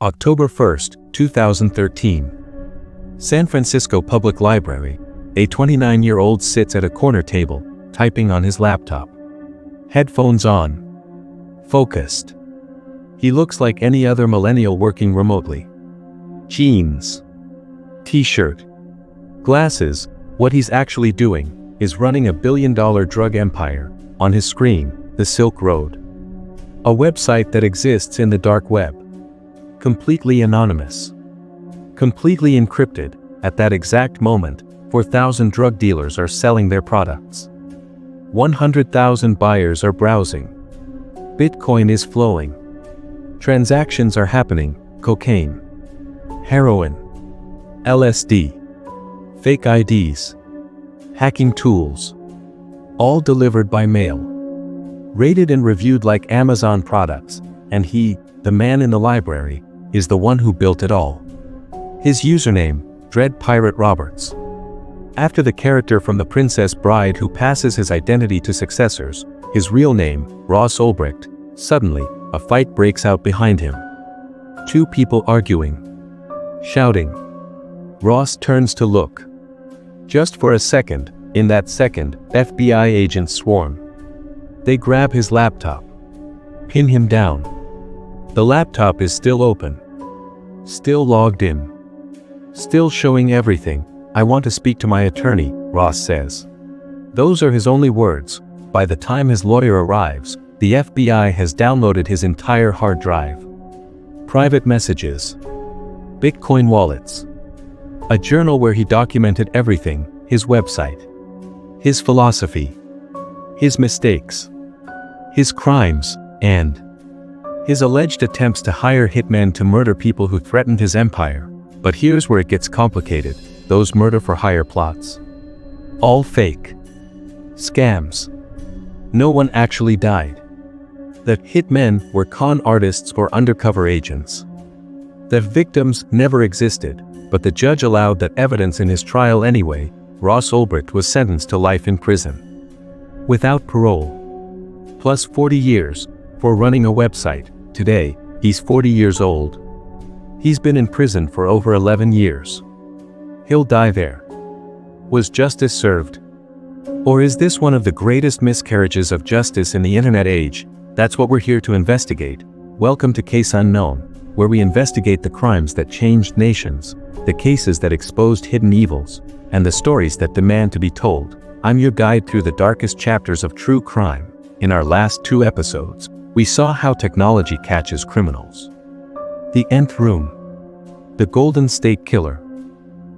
October 1st, 2013. San Francisco Public Library. A 29-year-old sits at a corner table, typing on his laptop. Headphones on. Focused. He looks like any other millennial working remotely. Jeans. T-shirt. Glasses. What he's actually doing is running a billion-dollar drug empire. On his screen, the Silk Road. A website that exists in the dark web. Completely anonymous. Completely encrypted. At that exact moment, 4,000 drug dealers are selling their products. 100,000 buyers are browsing. Bitcoin is flowing. Transactions are happening. Cocaine. Heroin. LSD. Fake IDs. Hacking tools. All delivered by mail. Rated and reviewed like Amazon products, and he, the man in the library, is the one who built it all. His username, Dread Pirate Roberts. After the character from The Princess Bride who passes his identity to successors, his real name, Ross Ulbricht, suddenly, a fight breaks out behind him. Two people arguing. Shouting. Ross turns to look. Just for a second, in that second, FBI agents swarm. They grab his laptop. Pin him down. The laptop is still open. Still logged in. Still showing everything. "I want to speak to my attorney," Ross says. Those are his only words. By the time his lawyer arrives, the FBI has downloaded his entire hard drive. Private messages. Bitcoin wallets. A journal where he documented everything, his website. His philosophy. His mistakes. His crimes, and his alleged attempts to hire hitmen to murder people who threatened his empire. But here's where it gets complicated, those murder-for-hire plots. All fake. Scams. No one actually died. The hitmen were con artists or undercover agents. The victims never existed, but the judge allowed that evidence in his trial anyway. Ross Ulbricht was sentenced to life in prison. Without parole. Plus 40 years, for running a website. Today, he's 40 years old. He's been in prison for over 11 years. He'll die there. Was justice served? Or is this one of the greatest miscarriages of justice in the internet age? That's what we're here to investigate. Welcome to Case Unknown, where we investigate the crimes that changed nations, the cases that exposed hidden evils, and the stories that demand to be told. I'm your guide through the darkest chapters of true crime. In our last 2 episodes, we saw how technology catches criminals. The Nth Room. The Golden State Killer.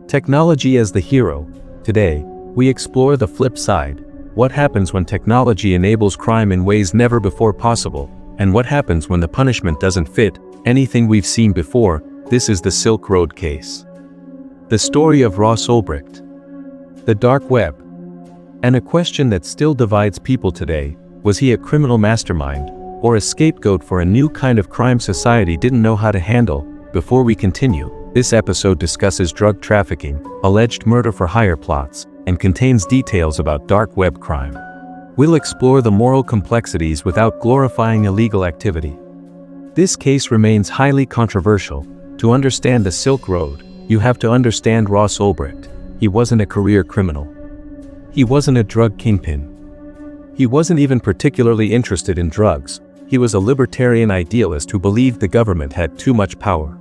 Technology as the hero. Today, we explore the flip side. What happens when technology enables crime in ways never before possible, and what happens when the punishment doesn't fit anything we've seen before. This is the Silk Road case. The story of Ross Ulbricht. The dark web. And a question that still divides people today: was he a criminal mastermind, or a scapegoat for a new kind of crime society didn't know how to handle? Before we continue, this episode discusses drug trafficking, alleged murder-for-hire plots, and contains details about dark web crime. We'll explore the moral complexities without glorifying illegal activity. This case remains highly controversial. To understand the Silk Road, you have to understand Ross Ulbricht. He wasn't a career criminal. He wasn't a drug kingpin. He wasn't even particularly interested in drugs. He was a libertarian idealist who believed the government had too much power.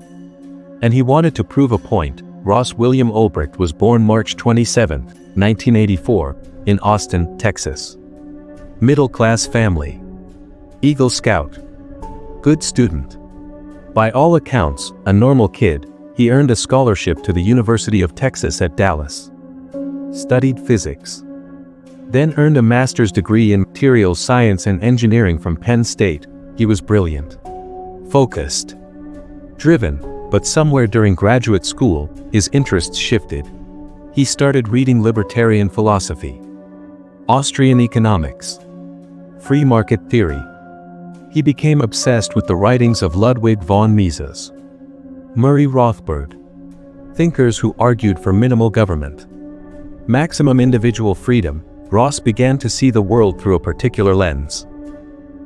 And he wanted to prove a point. Ross William Ulbricht was born March 27, 1984, in Austin, Texas. Middle-class family. Eagle Scout. Good student. By all accounts, a normal kid. He earned a scholarship to the University of Texas at Dallas. Studied physics. Then earned a master's degree in materials science and engineering from Penn State. He was brilliant. Focused. Driven, but somewhere during graduate school, his interests shifted. He started reading libertarian philosophy. Austrian economics. Free market theory. He became obsessed with the writings of Ludwig von Mises. Murray Rothbard. Thinkers who argued for minimal government. Maximum individual freedom. Ross began to see the world through a particular lens.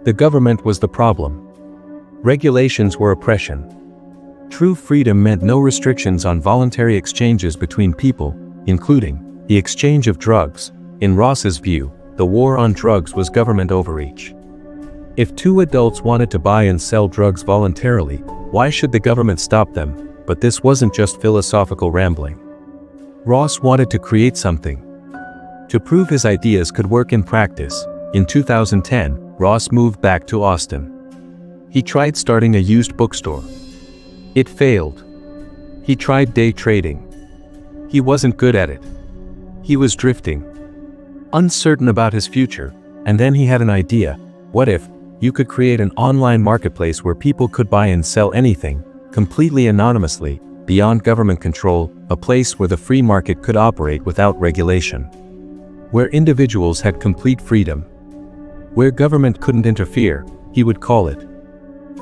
The government was the problem. Regulations were oppression. True freedom meant no restrictions on voluntary exchanges between people, including the exchange of drugs. In Ross's view, the war on drugs was government overreach. If two adults wanted to buy and sell drugs voluntarily, why should the government stop them? But this wasn't just philosophical rambling. Ross wanted to create something. To prove his ideas could work in practice, in 2010, Ross moved back to Austin. He tried starting a used bookstore. It failed. He tried day trading. He wasn't good at it. He was drifting, uncertain about his future, and then he had an idea. What if you could create an online marketplace where people could buy and sell anything, completely anonymously, beyond government control, a place where the free market could operate without regulation, where individuals had complete freedom, where government couldn't interfere? He would call it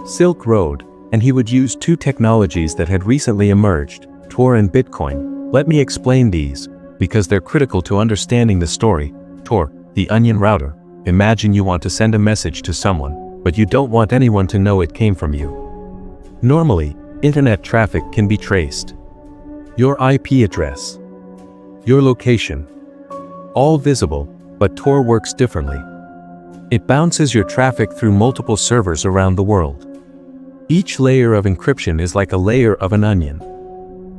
Silk Road, and he would use two technologies that had recently emerged, Tor and Bitcoin. Let me explain these, because they're critical to understanding the story. Tor, the onion router. Imagine you want to send a message to someone, but you don't want anyone to know it came from you. Normally, internet traffic can be traced. Your IP address, your location, all visible, but Tor works differently. It bounces your traffic through multiple servers around the world. Each layer of encryption is like a layer of an onion.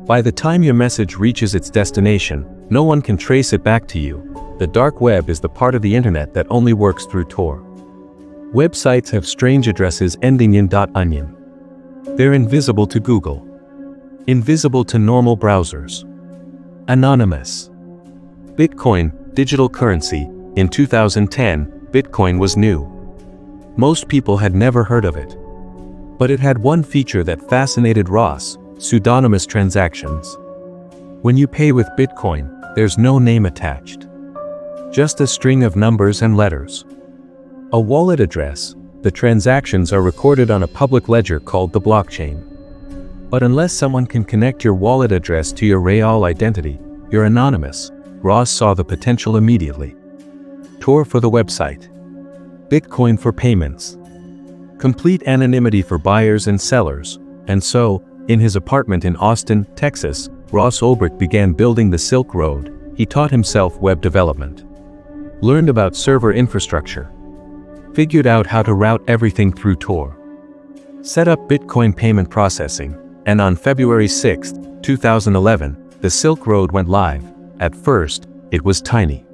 By the time your message reaches its destination, no one can trace it back to you. The dark web is the part of the internet that only works through Tor. Websites have strange addresses ending in .onion. They're invisible to Google. Invisible to normal browsers. Anonymous. Bitcoin, digital currency. In 2010, Bitcoin was new. Most people had never heard of it. But it had one feature that fascinated Ross: pseudonymous transactions. When you pay with Bitcoin, there's no name attached. Just a string of numbers and letters. A wallet address. The transactions are recorded on a public ledger called the blockchain. But unless someone can connect your wallet address to your real identity, you're anonymous. Ross saw the potential immediately. Tor for the website. Bitcoin for payments. Complete anonymity for buyers and sellers. And so, in his apartment in Austin, Texas, Ross Ulbricht began building the Silk Road. He taught himself web development, learned about server infrastructure, figured out how to route everything through Tor, set up Bitcoin payment processing, and on February 6, 2011, the Silk Road went live. At first, it was tiny.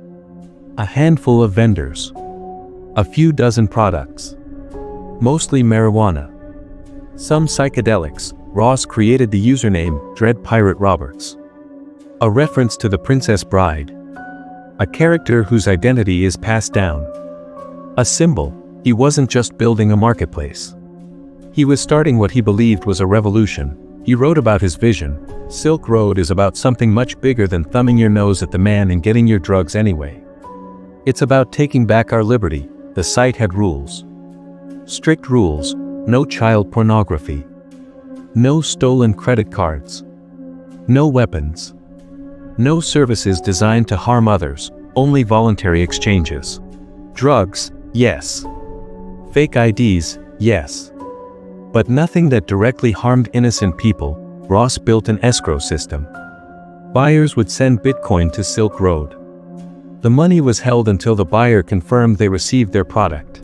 A handful of vendors. A few dozen products. Mostly marijuana. Some psychedelics. Ross created the username Dread Pirate Roberts, a reference to the Princess Bride, a character whose identity is passed down, a symbol. He wasn't just building a marketplace. He was starting what he believed was a revolution. He wrote about his vision. Silk Road is about something much bigger than thumbing your nose at the man and getting your drugs anyway. It's about taking back our liberty. The site had rules. Strict rules. No child pornography. No stolen credit cards. No weapons. No services designed to harm others, only voluntary exchanges. Drugs, yes. Fake IDs, yes. But nothing that directly harmed innocent people. Ross built an escrow system. Buyers would send Bitcoin to Silk Road. The money was held until the buyer confirmed they received their product.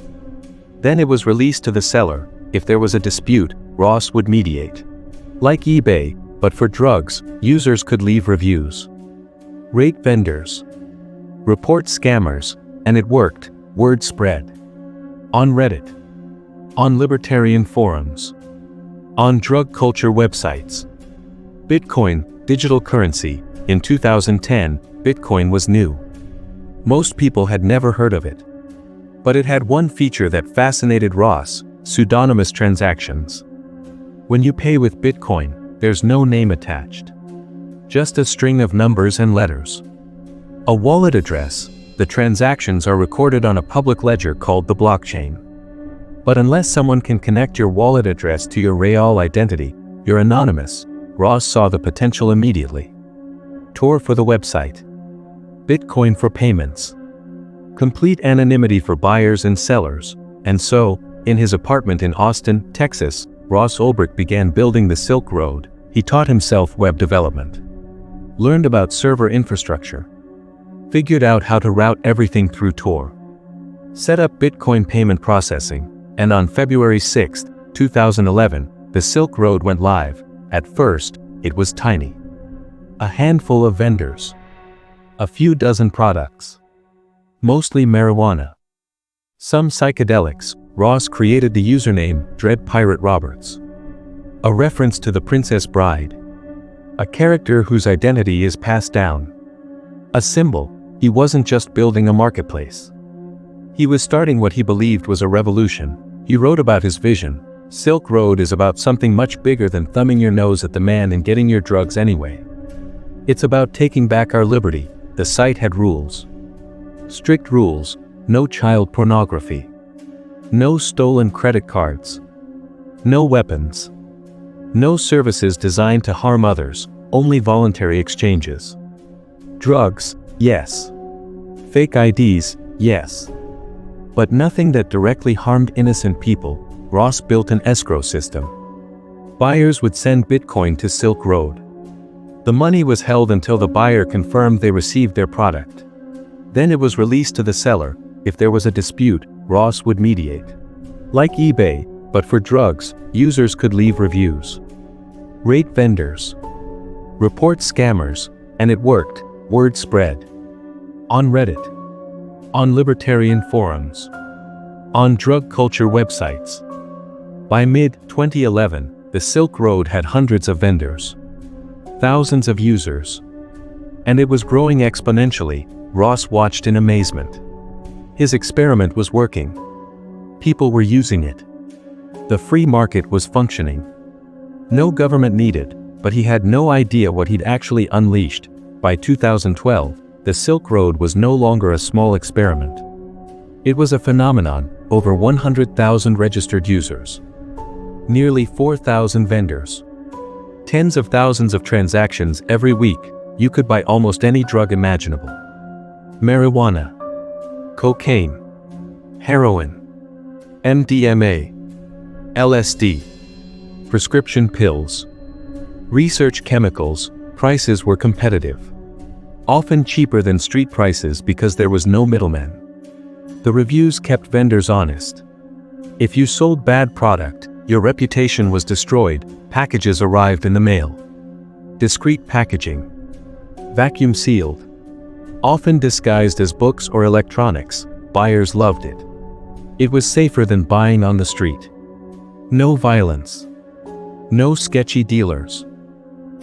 Then it was released to the seller. If there was a dispute, Ross would mediate. Like eBay, but for drugs, users could leave reviews, rate vendors, report scammers, and it worked. Word spread. On Reddit, on libertarian forums, on drug culture websites. Bitcoin, digital currency. In 2010, Bitcoin was new. Most people had never heard of it. But it had one feature that fascinated Ross: pseudonymous transactions. When you pay with Bitcoin, there's no name attached. Just a string of numbers and letters. A wallet address. The transactions are recorded on a public ledger called the blockchain. But unless someone can connect your wallet address to your real identity, you're anonymous. Ross saw the potential immediately. Tor for the website. Bitcoin for payments. Complete anonymity for buyers and sellers. And so, in his apartment in Austin, Texas, Ross Ulbricht began building the Silk Road. He taught himself web development, learned about server infrastructure, figured out how to route everything through Tor, set up Bitcoin payment processing, and on February 6, 2011, the Silk Road went live. At first, it was tiny. A handful of vendors. A few dozen products. Mostly marijuana. Some psychedelics. Ross created the username Dread Pirate Roberts, a reference to the Princess Bride. A character whose identity is passed down. A symbol. He wasn't just building a marketplace. He was starting what he believed was a revolution. He wrote about his vision. Silk Road is about something much bigger than thumbing your nose at the man and getting your drugs anyway. It's about taking back our liberty. The site had rules. Strict rules. No child pornography. No stolen credit cards. No weapons. No services designed to harm others, only voluntary exchanges. Drugs, yes. Fake IDs, yes. But nothing that directly harmed innocent people. Ross built an escrow system. Buyers would send Bitcoin to Silk Road. The money was held until the buyer confirmed they received their product. Then it was released to the seller. If there was a dispute, Ross would mediate. Like eBay, but for drugs, users could leave reviews, rate vendors, report scammers, and it worked. Word spread. On Reddit, on libertarian forums, on drug culture websites. By mid-2011, the Silk Road had hundreds of vendors, thousands of users, and it was growing exponentially. Ross watched in amazement. His experiment was working. People were using it. The free market was functioning. No government needed, but he had no idea what he'd actually unleashed. By 2012, the Silk Road was no longer a small experiment. It was a phenomenon. Over 100,000 registered users. Nearly 4,000 vendors. Tens of thousands of transactions every week. You could buy almost any drug imaginable. Marijuana. Cocaine. Heroin. MDMA. LSD. Prescription pills. Research chemicals. Prices were competitive. Often cheaper than street prices because there was no middleman. The reviews kept vendors honest. If you sold bad product, your reputation was destroyed. Packages arrived in the mail. Discreet packaging. Vacuum sealed. Often disguised as books or electronics. Buyers loved it. It was safer than buying on the street. No violence. No sketchy dealers.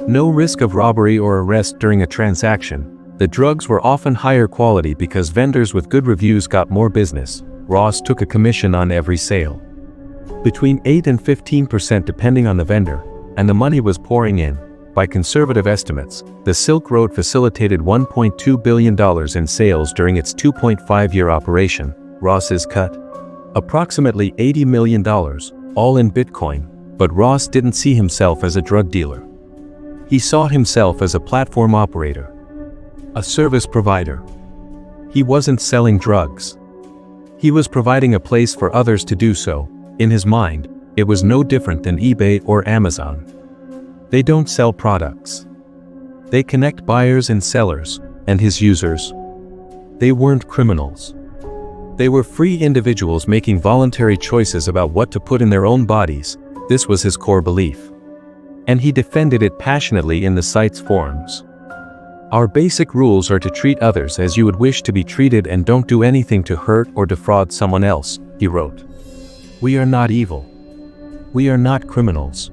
No risk of robbery or arrest during a transaction. The drugs were often higher quality because vendors with good reviews got more business. Ross took a commission on every sale. Between 8 and 15% depending on the vendor, and the money was pouring in. By conservative estimates, the Silk Road facilitated $1.2 billion in sales during its 2.5-year operation. Ross's cut? Approximately $80 million, all in Bitcoin, but Ross didn't see himself as a drug dealer. He saw himself as a platform operator. A service provider. He wasn't selling drugs. He was providing a place for others to do so. In his mind, it was no different than eBay or Amazon. They don't sell products. They connect buyers and sellers, and his users. They weren't criminals. They were free individuals making voluntary choices about what to put in their own bodies. This was his core belief. And he defended it passionately in the site's forums. Our basic rules are to treat others as you would wish to be treated and don't do anything to hurt or defraud someone else, he wrote. We are not evil. We are not criminals.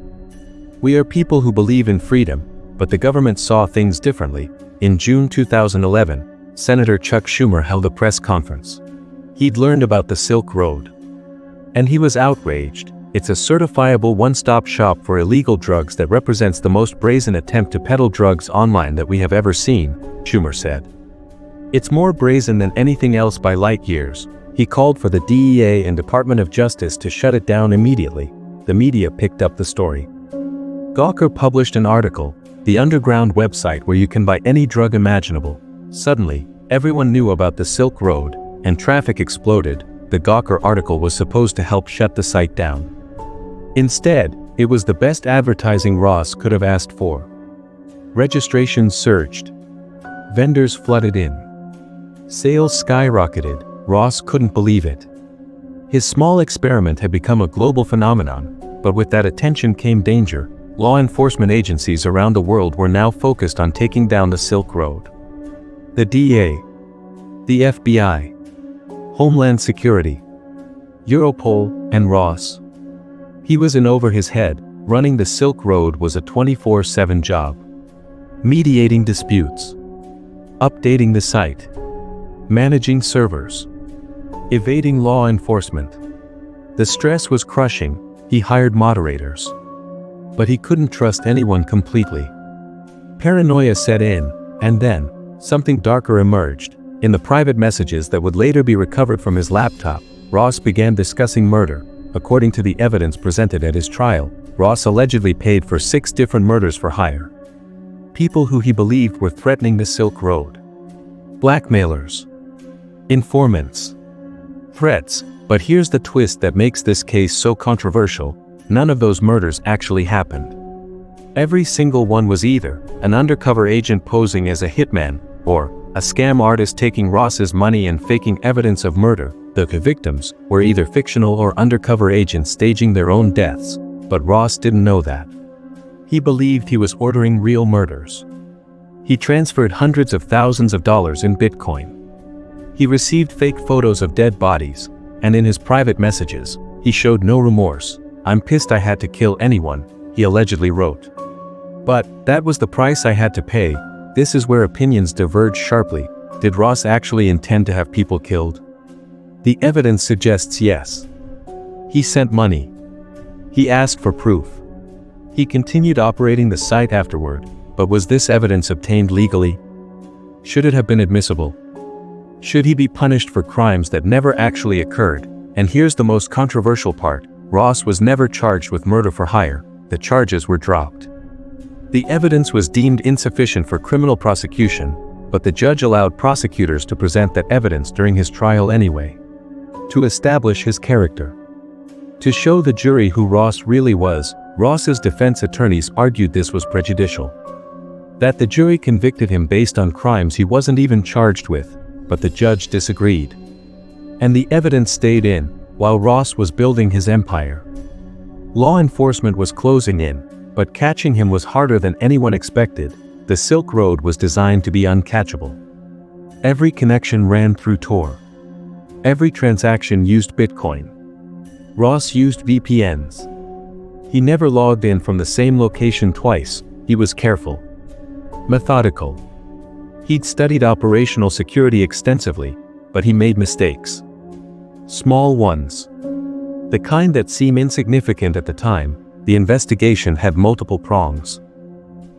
We are people who believe in freedom, but the government saw things differently. In June 2011, Senator Chuck Schumer held a press conference. He'd learned about the Silk Road. And he was outraged. It's a certifiable one-stop shop for illegal drugs that represents the most brazen attempt to peddle drugs online that we have ever seen, Schumer said. It's more brazen than anything else by light years. He called for the DEA and Department of Justice to shut it down immediately. The media picked up the story. Gawker published an article, the underground website where you can buy any drug imaginable. Suddenly, everyone knew about the Silk Road, and traffic exploded. The Gawker article was supposed to help shut the site down. Instead, It was the best advertising Ross could have asked for. Registrations surged. Vendors flooded in. Sales skyrocketed. Ross couldn't believe it. His small experiment had become a global phenomenon, but with that attention came danger. Law enforcement agencies around the world were now focused on taking down the Silk Road. The DEA, the FBI, Homeland Security, Europol, and Ross. He was in over his head. Running the Silk Road was a 24/7 job. Mediating disputes, updating the site, managing servers, evading law enforcement. The stress was crushing. He hired moderators. But he couldn't trust anyone completely. Paranoia set in, and then, something darker emerged. In the private messages that would later be recovered from his laptop, Ross began discussing murder. According to the evidence presented at his trial, Ross allegedly paid for 6 different murders for hire. People who he believed were threatening the Silk Road. Blackmailers. Informants. Threats. But here's the twist that makes this case so controversial. None of those murders actually happened. Every single one was either an undercover agent posing as a hitman, or a scam artist taking Ross's money and faking evidence of murder. The victims were either fictional or undercover agents staging their own deaths, but Ross didn't know that. He believed he was ordering real murders. He transferred hundreds of thousands of dollars in Bitcoin. He received fake photos of dead bodies, and in his private messages, he showed no remorse. "I'm pissed I had to kill anyone," he allegedly wrote. "But that was the price I had to pay." This is where opinions diverge sharply. Did Ross actually intend to have people killed? The evidence suggests yes. He sent money. He asked for proof. He continued operating the site afterward, but was this evidence obtained legally? Should it have been admissible? Should he be punished for crimes that never actually occurred? And here's the most controversial part. Ross was never charged with murder for hire. The charges were dropped. The evidence was deemed insufficient for criminal prosecution, but the judge allowed prosecutors to present that evidence during his trial anyway. To establish his character. To show the jury who Ross really was, Ross's defense attorneys argued this was prejudicial. That the jury convicted him based on crimes he wasn't even charged with, but the judge disagreed. And the evidence stayed in, while Ross was building his empire. Law enforcement was closing in, but catching him was harder than anyone expected. The Silk Road was designed to be uncatchable. Every connection ran through Tor. Every transaction used Bitcoin. Ross used VPNs. He never logged in from the same location twice. He was careful. Methodical. He'd studied operational security extensively, but he made mistakes. Small ones. The kind that seem insignificant at the time. The investigation had multiple prongs.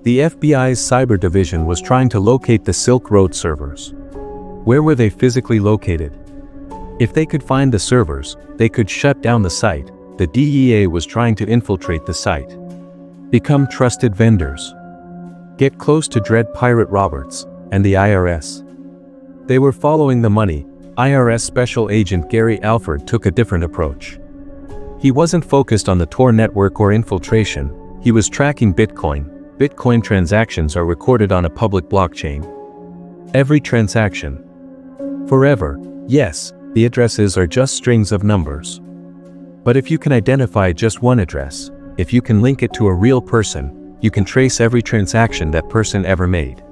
The FBI's cyber division was trying to locate the Silk Road servers. Where were they physically located? If they could find the servers, they could shut down the site. The DEA was trying to infiltrate the site. Become trusted vendors. Get close to Dread Pirate Roberts and the IRS. They were following the money. IRS Special Agent Gary Alford took a different approach. He wasn't focused on the Tor network or infiltration. He was tracking Bitcoin. Bitcoin transactions are recorded on a public blockchain. Every transaction. Forever. Yes, the addresses are just strings of numbers. But if you can identify just one address, if you can link it to a real person, you can trace every transaction that person ever made.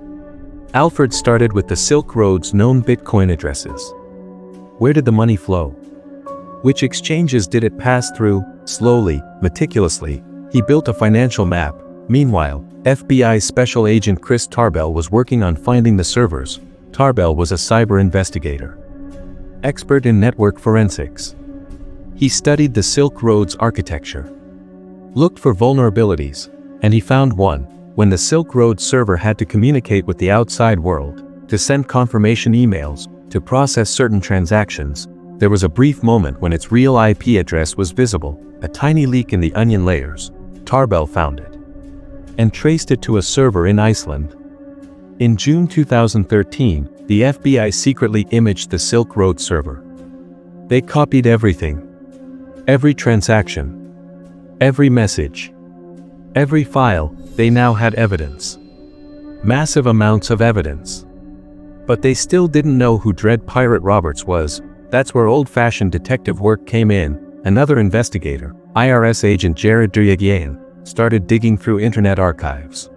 Alford started with the Silk Road's known Bitcoin addresses. Where did the money flow? Which exchanges did it pass through? Slowly, meticulously, he built a financial map. Meanwhile, FBI Special Agent Chris Tarbell was working on finding the servers. Tarbell was a cyber investigator. Expert in network forensics. He studied the Silk Road's architecture. Looked for vulnerabilities, and he found one. When the Silk Road server had to communicate with the outside world, to send confirmation emails, to process certain transactions, there was a brief moment when its real IP address was visible, a tiny leak in the onion layers. Tarbell found it and traced it to a server in Iceland. In June 2013, the FBI secretly imaged the Silk Road server. They copied everything. Every transaction. Every message. Every file, they now had evidence. Massive amounts of evidence. But they still didn't know who Dread Pirate Roberts was. That's where old-fashioned detective work came in. Another investigator, IRS agent Jared Duryagian, started digging through internet archives.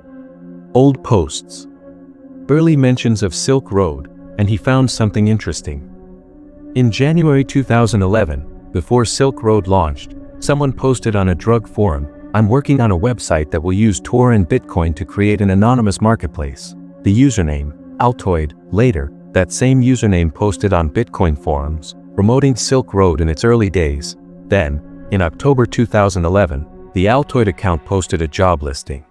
Old posts. Early mentions of Silk Road, and he found something interesting. In January 2011, before Silk Road launched, someone posted on a drug forum, "I'm working on a website that will use Tor and Bitcoin to create an anonymous marketplace." The username, Altoid. Later, that same username posted on Bitcoin forums, promoting Silk Road in its early days. Then, in October 2011, the Altoid account posted a job listing.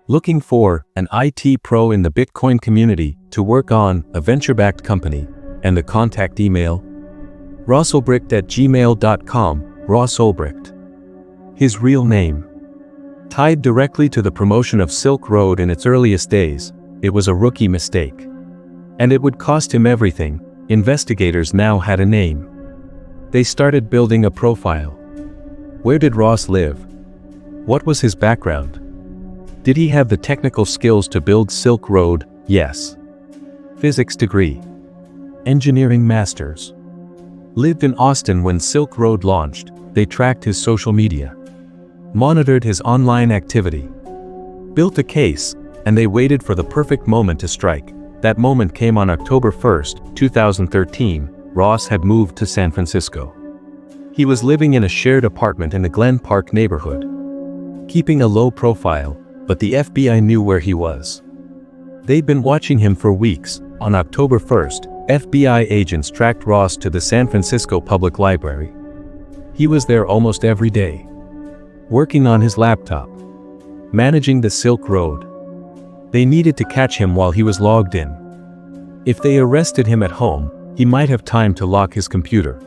Looking for an IT pro in the Bitcoin community to work on a venture-backed company, and the contact email? rossulbricht@gmail.com, Ross Ulbricht. His real name. Tied directly to the promotion of Silk Road in its earliest days, it was a rookie mistake. And it would cost him everything. Investigators now had a name. They started building a profile. Where did Ross live? What was his background? Did he have the technical skills to build Silk Road? Yes. Physics degree. Engineering masters. Lived in Austin when Silk Road launched. They tracked his social media. Monitored his online activity. Built a case, and they waited for the perfect moment to strike. That moment came on October 1, 2013. Ross had moved to San Francisco. He was living in a shared apartment in the Glen Park neighborhood. Keeping a low profile, but the FBI knew where he was. They'd been watching him for weeks. On October 1, FBI agents tracked Ross to the San Francisco Public Library. He was there almost every day. Working on his laptop. Managing the Silk Road. They needed to catch him while he was logged in. If they arrested him at home, he might have time to lock his computer.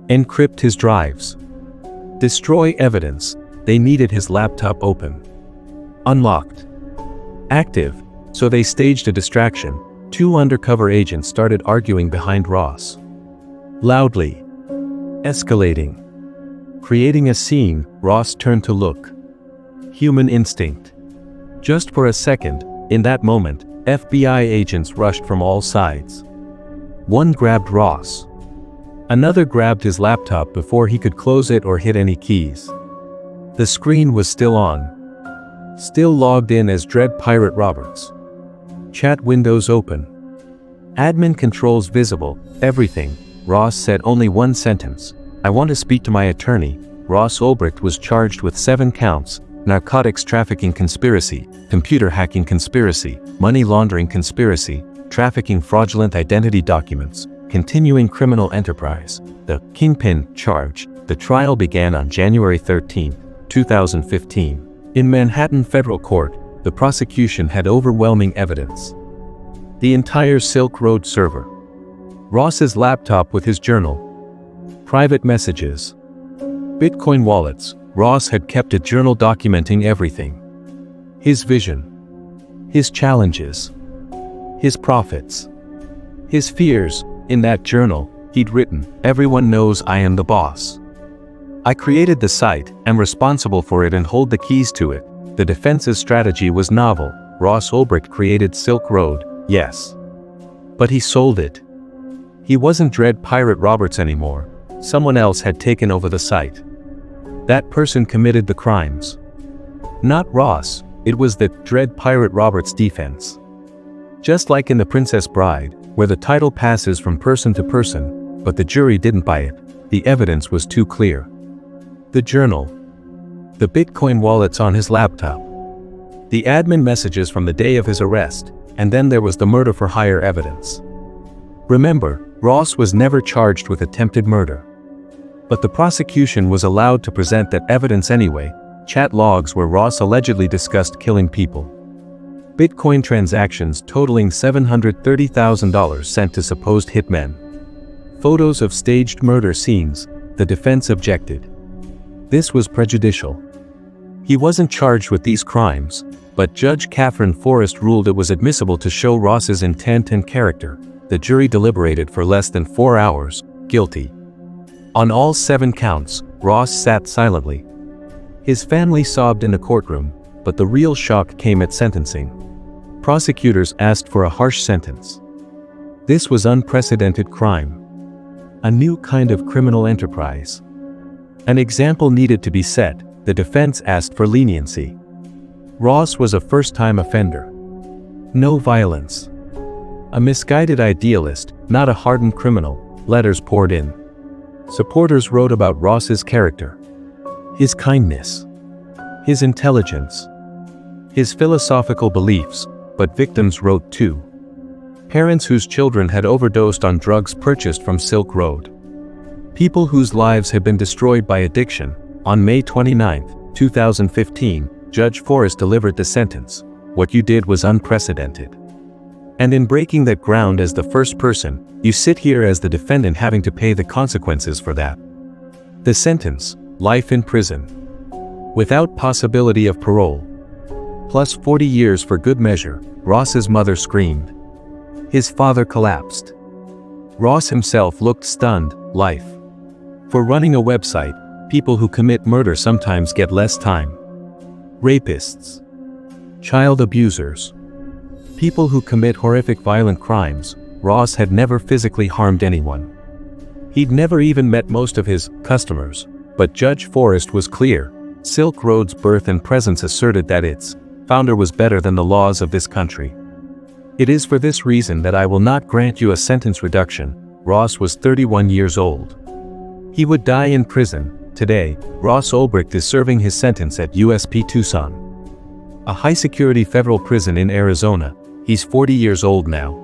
Encrypt his drives. Destroy evidence. They needed his laptop open. Unlocked. Active, so they staged a distraction. 2 undercover agents started arguing behind Ross. Loudly. Escalating. Creating a scene. Ross turned to look. Human instinct. Just for a second, in that moment, FBI agents rushed from all sides. One grabbed Ross. Another grabbed his laptop before he could close it or hit any keys. The screen was still on. Still logged in as Dread Pirate Roberts. Chat windows open. Admin controls visible. Everything. Ross said only one sentence. "I want to speak to my attorney." Ross Ulbricht was charged with 7 counts. Narcotics trafficking conspiracy, computer hacking conspiracy, money laundering conspiracy, trafficking fraudulent identity documents, continuing criminal enterprise. The kingpin charge. The trial began on January 13, 2015. In Manhattan federal court, the prosecution had overwhelming evidence. The entire Silk Road server. Ross's laptop with his journal. Private messages. Bitcoin wallets. Ross had kept a journal documenting everything. His vision. His challenges. His profits. His fears. In that journal, he'd written, "Everyone knows I am the boss. I created the site, am responsible for it and hold the keys to it." The defense's strategy was novel. Ross Ulbricht created Silk Road, yes. But he sold it. He wasn't Dread Pirate Roberts anymore. Someone else had taken over the site. That person committed the crimes. Not Ross, it was the Dread Pirate Roberts defense. Just like in The Princess Bride, where the title passes from person to person, but the jury didn't buy it. The evidence was too clear. The journal. The Bitcoin wallets on his laptop. The admin messages from the day of his arrest, and then there was the murder for hire evidence. Remember, Ross was never charged with attempted murder. But the prosecution was allowed to present that evidence anyway. Chat logs where Ross allegedly discussed killing people. Bitcoin transactions totaling $730,000 sent to supposed hitmen. Photos of staged murder scenes. The defense objected. This was prejudicial. He wasn't charged with these crimes, but Judge Catherine Forrest ruled it was admissible to show Ross's intent and character. The jury deliberated for less than 4 hours. Guilty. On all 7 counts, Ross sat silently. His family sobbed in a courtroom, but the real shock came at sentencing. Prosecutors asked for a harsh sentence. This was unprecedented crime. A new kind of criminal enterprise. An example needed to be set. The defense asked for leniency. Ross was a first-time offender. No violence. A misguided idealist, not a hardened criminal. Letters poured in. Supporters wrote about Ross's character. His kindness. His intelligence. His philosophical beliefs, but victims wrote too. Parents whose children had overdosed on drugs purchased from Silk Road. People whose lives had been destroyed by addiction. On May 29, 2015, Judge Forrest delivered the sentence. What you did was unprecedented. And in breaking that ground as the first person, you sit here as the defendant having to pay the consequences for that. The sentence, life in prison. Without possibility of parole. Plus 40 years for good measure, Ross's mother screamed. His father collapsed. Ross himself looked stunned. Life. For running a website, people who commit murder sometimes get less time. Rapists. Child abusers. People who commit horrific violent crimes. Ross had never physically harmed anyone. He'd never even met most of his customers, but Judge Forrest was clear. Silk Road's birth and presence asserted that its founder was better than the laws of this country. It is for this reason that I will not grant you a sentence reduction. Ross was 31 years old. He would die in prison. Today, Ross Ulbricht is serving his sentence at USP Tucson, a high-security federal prison in Arizona. He's 40 years old now.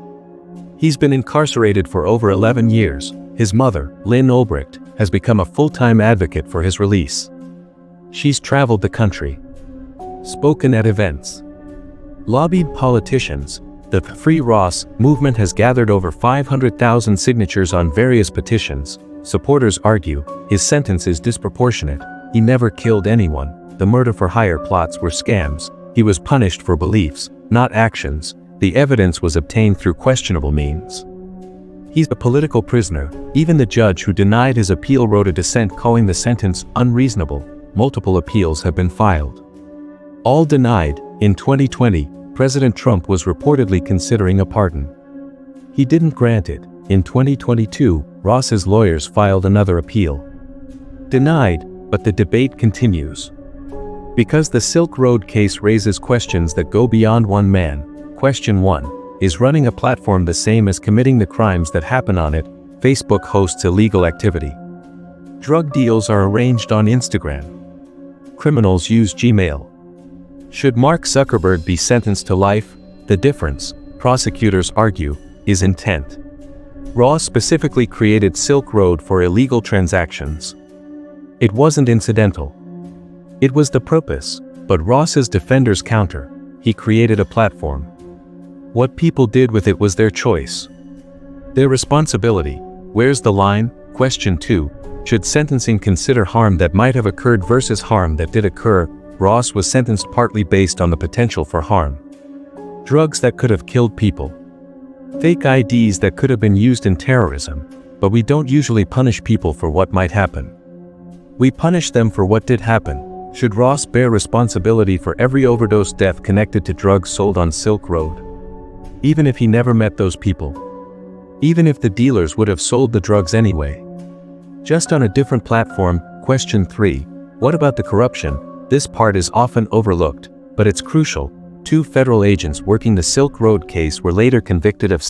He's been incarcerated for over 11 years. His mother, Lynn Ulbricht, has become a full-time advocate for his release. She's traveled the country, spoken at events, lobbied politicians. The Free Ross movement has gathered over 500,000 signatures on various petitions. Supporters argue his sentence is disproportionate. He never killed anyone. The murder-for-hire plots were scams. He was punished for beliefs, not actions. The evidence was obtained through questionable means. He's a political prisoner. Even the judge who denied his appeal wrote a dissent calling the sentence unreasonable. Multiple appeals have been filed. All denied. In 2020, President Trump was reportedly considering a pardon. He didn't grant it. In 2022, Ross's lawyers filed another appeal. Denied, but the debate continues. Because the Silk Road case raises questions that go beyond one man. Question 1. Is running a platform the same as committing the crimes that happen on it? Facebook hosts illegal activity. Drug deals are arranged on Instagram. Criminals use Gmail. Should Mark Zuckerberg be sentenced to life? The difference, prosecutors argue, is intent. Ross specifically created Silk Road for illegal transactions. It wasn't incidental. It was the purpose, but Ross's defenders counter. He created a platform. What people did with it was their choice. Their responsibility. Where's the line? Question 2. Should sentencing consider harm that might have occurred versus harm that did occur? Ross was sentenced partly based on the potential for harm. Drugs that could have killed people. Fake IDs that could have been used in terrorism. But we don't usually punish people for what might happen. We punish them for what did happen. Should Ross bear responsibility for every overdose death connected to drugs sold on Silk Road? Even if he never met those people. Even if the dealers would have sold the drugs anyway. Just on a different platform. Question 3. What about the corruption? This part is often overlooked, but it's crucial. 2 federal agents working the Silk Road case were later convicted of